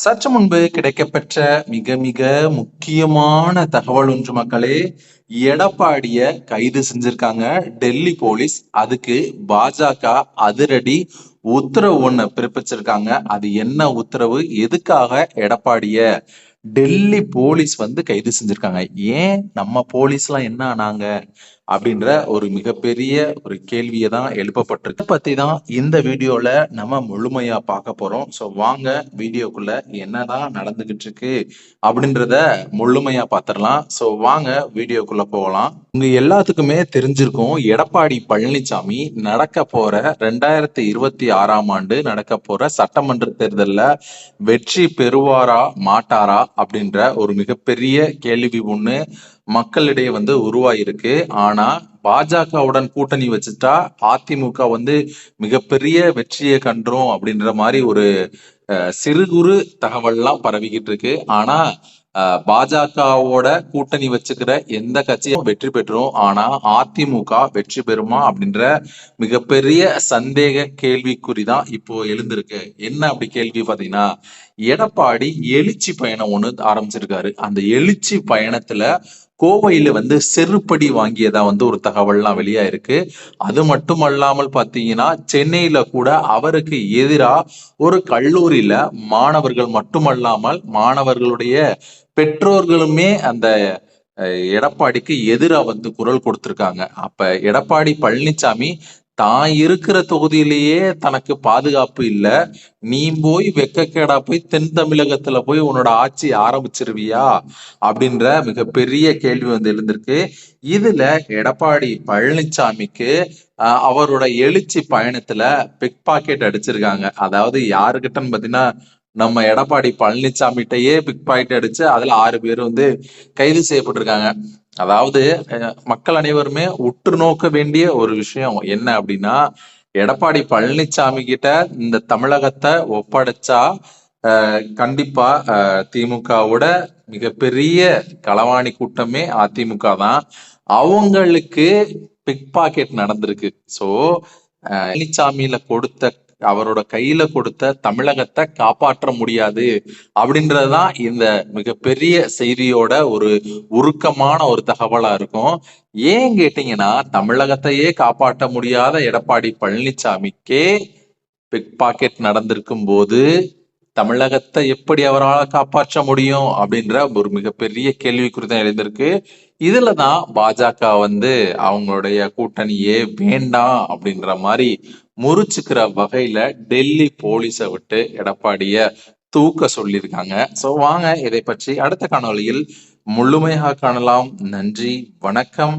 சற்று முன்பு கிடைக்கப்பெற்ற மிக மிக முக்கியமான தகவல் ஒன்று மக்களே. எடப்பாடிய கைது செஞ்சிருக்காங்க டெல்லி போலீஸ். அதுக்கு பாஜக அதிரடி உத்தரவு ஒண்ணு பிறப்பிச்சிருக்காங்க. அது என்ன உத்தரவு, எதுக்காக எடப்பாடிய டெல்லி போலீஸ் கைது செஞ்சிருக்காங்க, ஏன் நம்ம போலீஸ் எல்லாம் என்ன ஆனாங்க அப்படின்ற ஒரு மிகப்பெரிய ஒரு கேள்வியை தான் எழுப்பப்பட்டிருக்கு. பத்தி தான் இந்த வீடியோல நம்ம முழுமையா பார்க்க போறோம். ஸோ வாங்க வீடியோக்குள்ள என்னதான் நடந்துகிட்டு இருக்கு அப்படின்றத முழுமையா பார்த்துடலாம். ஸோ வாங்க வீடியோக்குள்ள போகலாம். உங்க எல்லாத்துக்குமே தெரிஞ்சிருக்கும், எடப்பாடி பழனிசாமி நடக்க போற 2026 நடக்க போற சட்டமன்ற தேர்தலில் வெற்றி பெறுவாரா மாட்டாரா அப்படின்ற ஒரு மிகப்பெரிய கேள்வி ஒண்ணு மக்களிடையே உருவாயிருக்கு. ஆனா பாஜகவுடன் கூட்டணி வச்சுட்டா அதிமுக மிகப்பெரிய வெற்றியை கண்டோம் அப்படின்ற மாதிரி ஒரு சிறு குறு தகவல்லாம் பரவிக்கிட்டு இருக்கு. ஆனா பாஜகவோட கூட்டணி வச்சுக்கிற எந்த கட்சியும் வெற்றி பெற்றோம், ஆனா அதிமுக வெற்றி பெறுமா அப்படின்ற மிகப்பெரிய சந்தேக கேள்விக்குறிதான் இப்போ எழுந்திருக்கு. என்ன அப்படி கேள்வி பாத்தீங்கன்னா, எடப்பாடி எழுச்சி பயணம் ஒண்ணு ஆரம்பிச்சிருக்காரு. அந்த எழுச்சி பயணத்துல கோவையில செருப்படி வாங்கியதா ஒரு தகவல்லாம் வெளியா இருக்கு. அது மட்டுமல்லாமல் பாத்தீங்கன்னா, சென்னையில கூட அவருக்கு எதிரா ஒரு கல்லூரியில மாணவர்கள் மட்டுமல்லாமல் மாணவர்களுடைய பெற்றோர்களுமே அந்த எடப்பாடிக்கு எதிரா குரல் கொடுத்திருக்காங்க. அப்ப எடப்பாடி பழனிசாமி தான் இருக்கிற தொகுதியிலேயே தனக்கு பாதுகாப்பு இல்ல, நீ போய் வெக்கக்கேடா போய் தென் தமிழகத்துல போய் உன்னோட ஆட்சி ஆரம்பிச்சிருவியா அப்படின்ற மிகப்பெரிய கேள்வி எழுந்திருக்கு. இதுல எடப்பாடி பழனிசாமிக்கு அவரோட எழுச்சி பயணத்துல பிக் பாக்கெட் அடிச்சிருக்காங்க. அதாவது யாருக்கிட்டன்னு பாத்தீங்கன்னா, நம்ம எடப்பாடி பழனிசாமிகிட்டயே பிக் பாக்கெட் அடிச்சு அதுல 6 பேர் கைது செய்யப்பட்டிருக்காங்க. அதாவது மக்கள் அனைவருமே உற்று நோக்க வேண்டிய ஒரு விஷயம் என்ன அப்படின்னா, எடப்பாடி பழனிசாமி கிட்ட இந்த தமிழகத்தை ஒப்படைச்சா கண்டிப்பா திமுகவோட மிகப்பெரிய களவாணி கூட்டமே அதிமுக தான். அவங்களுக்கு பிக் பாக்கெட் நடந்திருக்கு. சோ பழனிசாமியில கொடுத்த அவரோட கையில கொடுத்த தமிழகத்தை காப்பாற்ற முடியாது அப்படின்றதுதான் இந்த மிகப்பெரிய செய்தியோட ஒரு உருக்கமான ஒரு தகவலா இருக்கும். ஏன் கேட்டீங்கன்னா, தமிழகத்தையே காப்பாற்ற முடியாத எடப்பாடி பழனிசாமிக்கே பிக் பாக்கெட் நடந்திருக்கும் போது தமிழகத்தை எப்படி அவரால் காப்பாற்ற முடியும் அப்படின்ற ஒரு மிகப்பெரிய கேள்விக்குறி தான் எழுந்திருக்கு. இதுலதான் பாஜக அவங்களுடைய கூட்டணியே வேண்டாம் அப்படின்ற மாதிரி முறிச்சுக்கிற வகையில டெல்லி போலீஸ விட்டு எடப்பாடிய தூக்க சொல்லியிருக்காங்க. சோ வாங்க இதை பற்றி அடுத்த காணொளியில் முழுமையாக காணலாம். நன்றி, வணக்கம்.